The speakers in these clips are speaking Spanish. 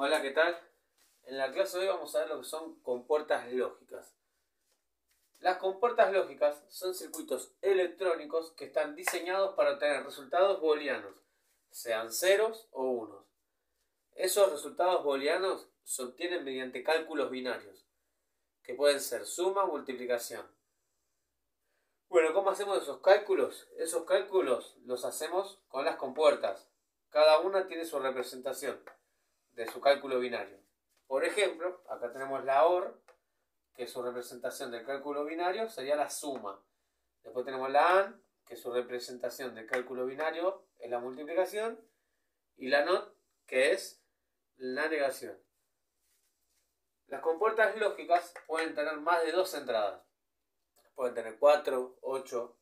Hola, ¿qué tal? En la clase de hoy vamos a ver lo que son compuertas lógicas. Las compuertas lógicas son circuitos electrónicos que están diseñados para obtener resultados booleanos, sean ceros o unos. Esos resultados booleanos se obtienen mediante cálculos binarios, que pueden ser suma o multiplicación. Bueno, ¿cómo hacemos esos cálculos? Esos cálculos los hacemos con las compuertas. Cada una tiene su representación de su cálculo binario. Por ejemplo, acá tenemos la OR, que su representación del cálculo binario sería la suma. Después tenemos la AND, que su representación del cálculo binario es la multiplicación. Y la NOT, que es la negación. Las compuertas lógicas pueden tener más de dos entradas. Pueden tener 4, 8,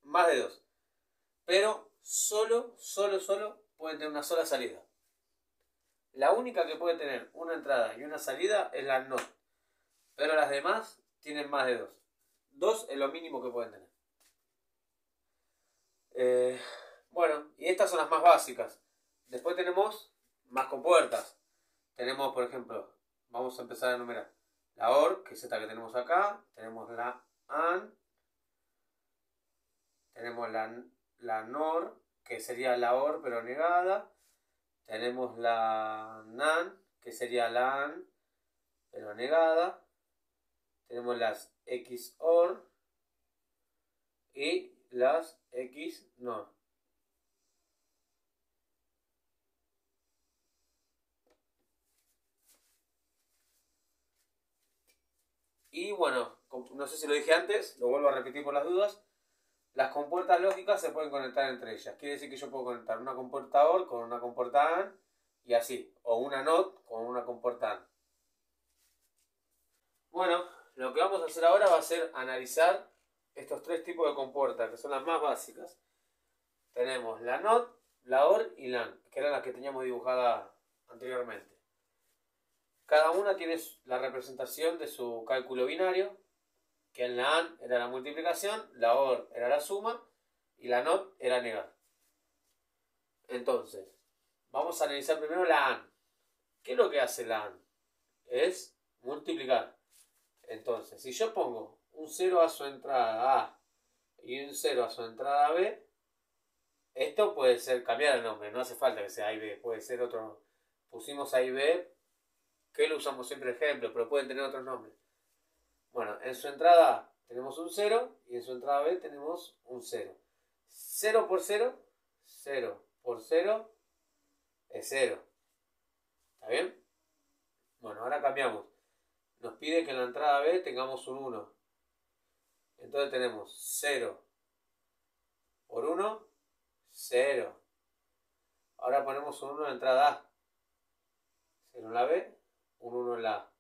más de 2. Pero solo pueden tener una sola salida. La única que puede tener una entrada y una salida es la NOT. Pero las demás tienen más de 2. 2 es lo mínimo que pueden tener. Bueno, y estas son las más básicas. Después tenemos más compuertas. Tenemos, por ejemplo, vamos a empezar a enumerar la OR, que es esta que tenemos acá. Tenemos la AND. Tenemos la NOR, que sería la OR pero negada. Tenemos la NAND, que sería la AND pero negada. Tenemos las XOR y las XNOR. Y bueno, no sé si lo dije antes, lo vuelvo a repetir por las dudas. Las compuertas lógicas se pueden conectar entre ellas. Quiere decir que yo puedo conectar una compuerta OR con una compuerta AND y así. O una NOT con una compuerta AND. Bueno, lo que vamos a hacer ahora va a ser analizar estos tres tipos de compuertas, que son las más básicas. Tenemos la NOT, la OR y la AND, que eran las que teníamos dibujadas anteriormente. Cada una tiene la representación de su cálculo binario, que en la AND era la multiplicación, la OR era la suma y la NOT era negar. Entonces, vamos a analizar primero la AND. ¿Qué es lo que hace la AND? Es multiplicar. Entonces, si yo pongo un 0 a su entrada A y un 0 a su entrada B, esto puede ser cambiar el nombre, no hace falta que sea A y B, puede ser otro. Pusimos A y B, que lo usamos siempre de ejemplo, pero pueden tener otros nombres. Bueno, en su entrada A tenemos un 0 y en su entrada B tenemos un 0. 0 por 0, 0 por 0 es 0. ¿Está bien? Bueno, ahora cambiamos. Nos pide que en la entrada B tengamos un 1. Entonces tenemos 0 por 1, 0. Ahora ponemos un 1 en la entrada A. 0 en la B, un 1 en la A.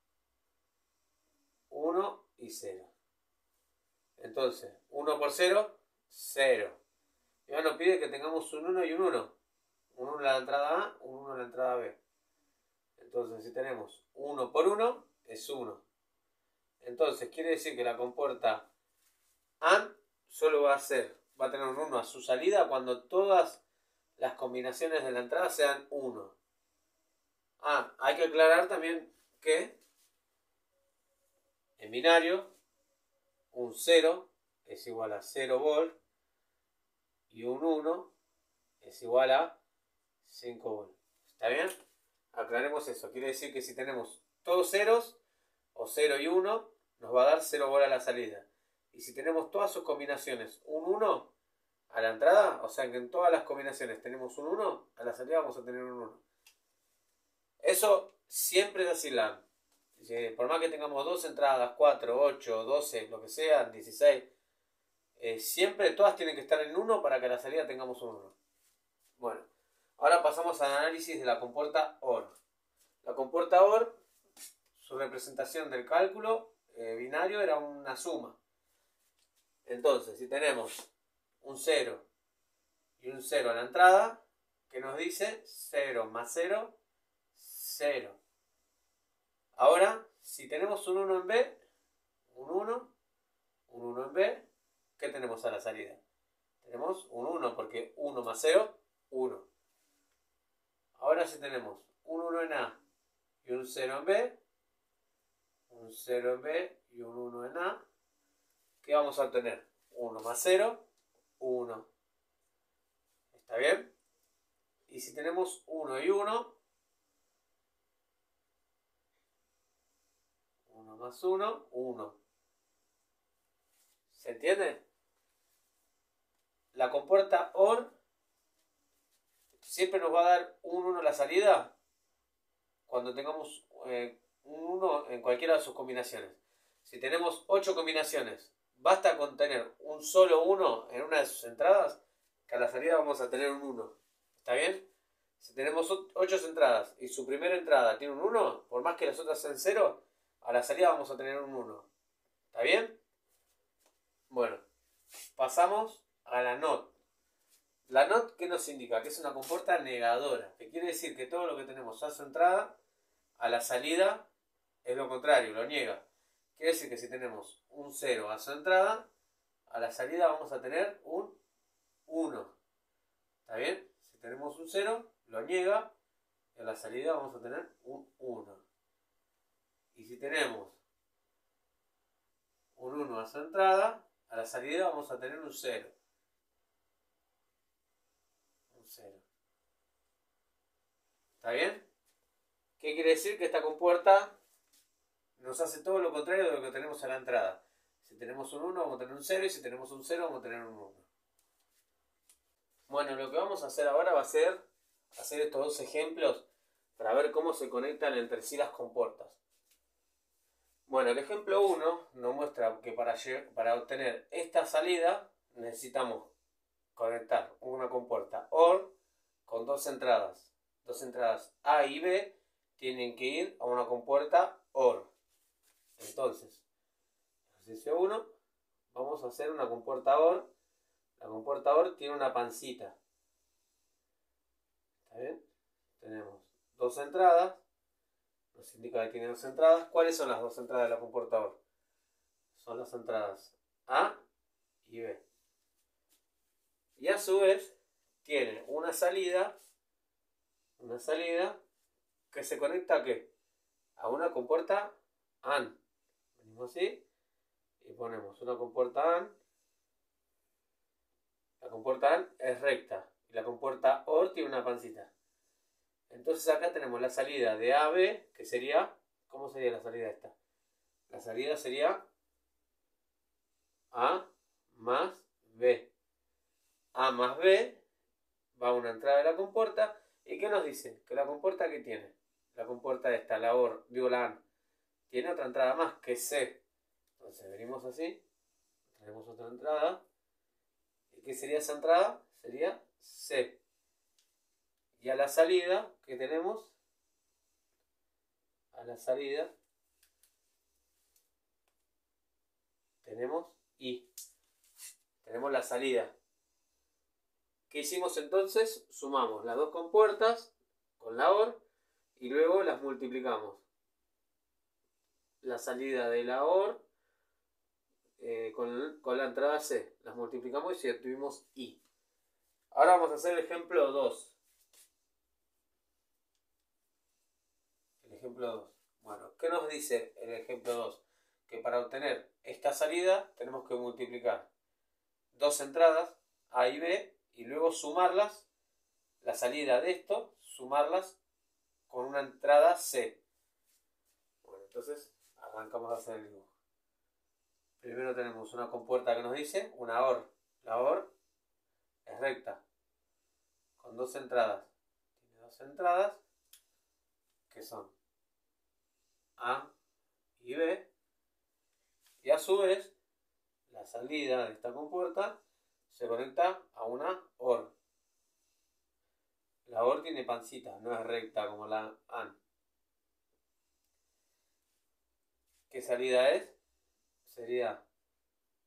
1 y 0. Entonces, 1 por 0, 0. Y ahora nos pide que tengamos un 1 y un 1. Un 1 en la entrada A, un 1 en la entrada B. Entonces, si tenemos 1 por 1, es 1. Entonces, quiere decir que la compuerta AND solo va a tener un 1 a su salida cuando todas las combinaciones de la entrada sean 1. Hay que aclarar también que en binario un 0 es igual a 0 volt y un 1 es igual a 5 volt. ¿Está bien? Aclaremos eso. Quiere decir que si tenemos todos ceros, o 0 y 1, nos va a dar 0 volt a la salida. Y si tenemos todas sus combinaciones un 1 a la entrada, o sea que en todas las combinaciones tenemos un 1, a la salida vamos a tener un 1. Eso siempre es así la AND. Por más que tengamos dos entradas, 4, 8, 12, lo que sea, 16, siempre todas tienen que estar en 1 para que a la salida tengamos un 1. Bueno, ahora pasamos al análisis de la compuerta OR. La compuerta OR, su representación del cálculo binario era una suma. Entonces, si tenemos un 0 y un 0 a la entrada, que nos dice 0 más 0, 0. Ahora, si tenemos un 1 en B, un 1 en B, ¿qué tenemos a la salida? Tenemos un 1 porque 1 más 0, 1. Ahora si tenemos un 1 en A y un 0 en B, un 0 en B y un 1 en A, ¿qué vamos a obtener? 1 más 0, 1. ¿Está bien? Y si tenemos 1 y 1, 1 más 1, 1. ¿Se entiende? La compuerta OR siempre nos va a dar un 1 a la salida cuando tengamos un 1 en cualquiera de sus combinaciones. Si tenemos 8 combinaciones, basta con tener un solo 1 en una de sus entradas, que a la salida vamos a tener un 1. ¿Está bien? Si tenemos 8 entradas y su primera entrada tiene un 1, por más que las otras sean 0, a la salida vamos a tener un 1. ¿Está bien? Bueno, pasamos a la NOT. La NOT, ¿qué nos indica? Que es una compuerta negadora, que quiere decir que todo lo que tenemos a su entrada, a la salida es lo contrario, lo niega. Quiere decir que si tenemos un 0 a su entrada, a la salida vamos a tener un 1. ¿Está bien? Si tenemos un 0, lo niega, y a la salida vamos a tener un 1. Y si tenemos un 1 a su entrada, a la salida vamos a tener un 0. Un 0. ¿Está bien? ¿Qué quiere decir? Que esta compuerta nos hace todo lo contrario de lo que tenemos a la entrada. Si tenemos un 1 vamos a tener un 0 y si tenemos un 0 vamos a tener un 1. Bueno, lo que vamos a hacer ahora va a ser hacer estos dos ejemplos para ver cómo se conectan entre sí las compuertas. Bueno, el ejemplo 1 nos muestra que para obtener esta salida necesitamos conectar una compuerta OR con dos entradas. Dos entradas A y B tienen que ir a una compuerta OR. Entonces, ejercicio 1, vamos a hacer una compuerta OR. La compuerta OR tiene una pancita. ¿Está bien? Tenemos dos entradas. Nos indica que tiene dos entradas. ¿Cuáles son las dos entradas de la compuerta OR? Son las entradas A y B. Y a su vez tiene una salida que se conecta ¿a qué? A una compuerta AND. Venimos así y ponemos una compuerta AND. La compuerta AND es recta y la compuerta OR tiene una pancita. Entonces acá tenemos la salida de A a B, que sería, ¿cómo sería la salida esta? La salida sería A más B. A más B va a una entrada de la compuerta. ¿Y qué nos dice? Que la compuerta que tiene, la compuerta esta, la OR, digo la AND, tiene otra entrada más que C. Entonces venimos así, tenemos otra entrada. ¿Y qué sería esa entrada? Sería C. Y a la salida, ¿qué tenemos? A la salida tenemos I. Tenemos la salida. ¿Qué hicimos entonces? Sumamos las dos compuertas con la OR y luego las multiplicamos. La salida de la OR con la entrada C. Las multiplicamos y obtuvimos I. Ahora vamos a hacer el ejemplo 2. El ejemplo 2. Bueno, ¿qué nos dice el ejemplo 2? Que para obtener esta salida tenemos que multiplicar dos entradas A y B y luego sumarlas, la salida de esto, sumarlas con una entrada C. Bueno, entonces arrancamos a hacer el dibujo. Primero tenemos una compuerta que nos dice una OR. La OR es recta, con dos entradas. Tiene dos entradas que son A y B. Y a su vez, la salida de esta compuerta se conecta a una OR. La OR tiene pancita, no es recta como la AND. ¿Qué salida es? Sería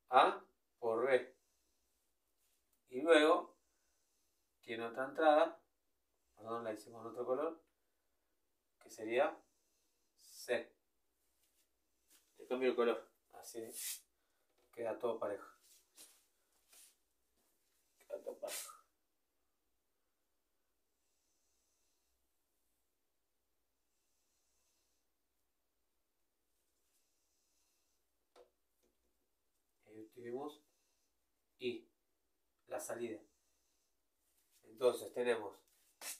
A por B. Y luego tiene otra entrada, perdón, la hicimos en otro color, que sería C. Le cambio el color, así queda todo parejo. Queda todo parejo. tuvimos I, la salida. Entonces tenemos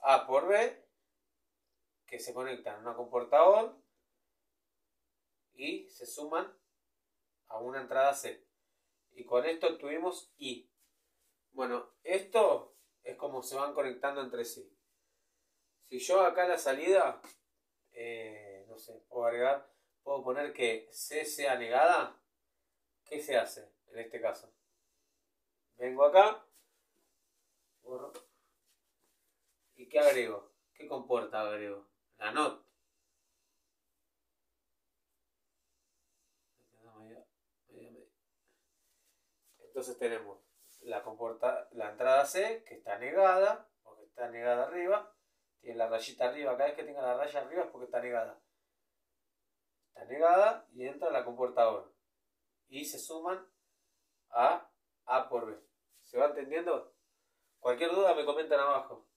A por B, que se conectan a una compuerta OR y se suman a una entrada C. Y con esto obtuvimos I. Bueno, esto es como se van conectando entre sí. Si yo acá la salida, no sé, puedo poner que C sea negada. ¿Qué se hace en este caso? Vengo acá, borro, ¿y qué agrego? ¿Qué compuerta agrego? La NOT. Entonces tenemos la entrada C, que está negada, porque está negada arriba. Tiene la rayita arriba, cada vez que tenga la raya arriba es porque está negada. Está negada y entra la compuerta OR. Y se suman a A por B. ¿Se va entendiendo? Cualquier duda me comentan abajo,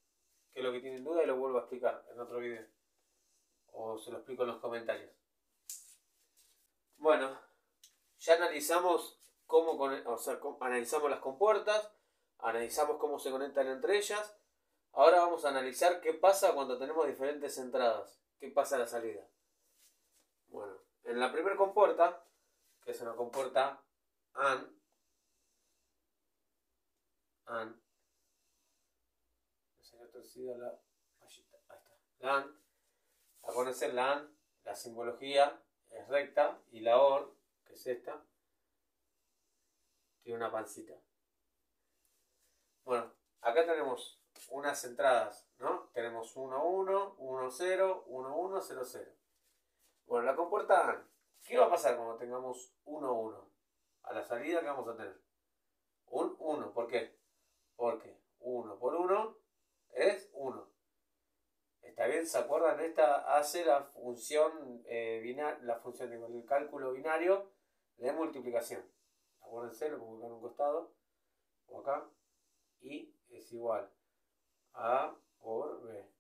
que es lo que tienen duda, y lo vuelvo a explicar en otro video. O se lo explico en los comentarios. Bueno, ya analizamos analizamos las compuertas, analizamos cómo se conectan entre ellas. Ahora vamos a analizar qué pasa cuando tenemos diferentes entradas. ¿Qué pasa a la salida? Bueno, en la primera compuerta, que es una compuerta AND, se le ha torcido la rayita, ahí está, la AND, acuérdense, la AND, la simbología es recta, y la OR, que es esta, tiene una pancita. Bueno, acá tenemos unas entradas, ¿no? Tenemos 1, 1, 1, 0, 1, 1, 0, 0. Bueno, la compuerta AND, ¿qué va a pasar cuando tengamos 1, 1? A la salida, ¿qué vamos a tener? Un 1, ¿por qué? Porque 1 por 1 es 1. ¿Está bien? ¿Se acuerdan? Esta hace la función el cálculo binario de multiplicación. Acuérdense, lo pongo acá en un costado, o acá, y es igual a por B.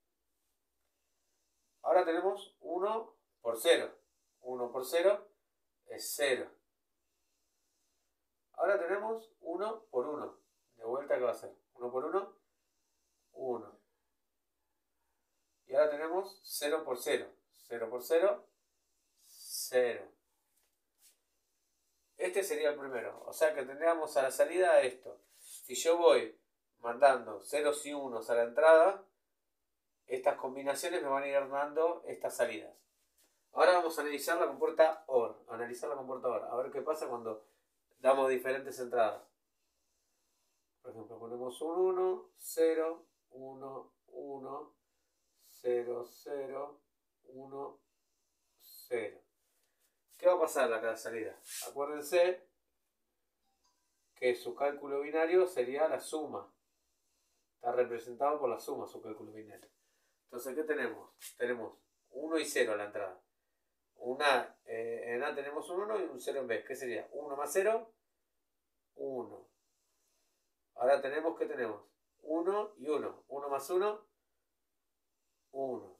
Ahora tenemos 1 por 0. 1 por 0 es 0. Ahora tenemos 1 por 1. De vuelta, ¿qué va a ser? 1 por 1, 1. Y ahora tenemos 0 por 0. 0 por 0, 0. Este sería el primero. O sea que tendríamos a la salida esto. Si yo voy mandando ceros y unos a la entrada, estas combinaciones me van a ir dando estas salidas. Ahora vamos a analizar la compuerta OR. A ver qué pasa cuando damos diferentes entradas. Por ejemplo, ponemos un 1, 0, 1, 1, 0, 0, 1, 0. ¿Qué va a pasar a cada salida? Acuérdense que su cálculo binario sería la suma. Está representado por la suma su cálculo binario. Entonces, ¿qué tenemos? Tenemos 1 y 0 a la entrada. En A tenemos un 1 y un 0 en B. ¿Qué sería? 1 más 0, 1. Ahora tenemos, ¿qué tenemos? 1 y 1. 1 más 1, 1.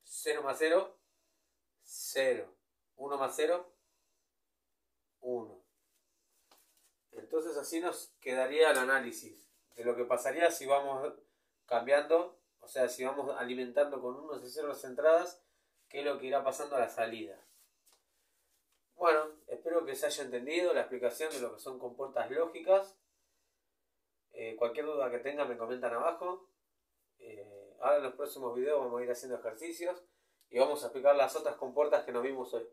0 más 0, 0. 1 más 0, 1. Entonces así nos quedaría el análisis de lo que pasaría si vamos cambiando, o sea, si vamos alimentando con unos y ceros las entradas, qué es lo que irá pasando a la salida. Bueno, espero que se haya entendido la explicación de lo que son compuertas lógicas. Cualquier duda que tengan me comentan abajo. Ahora en los próximos videos vamos a ir haciendo ejercicios y vamos a explicar las otras compuertas que nos vimos hoy.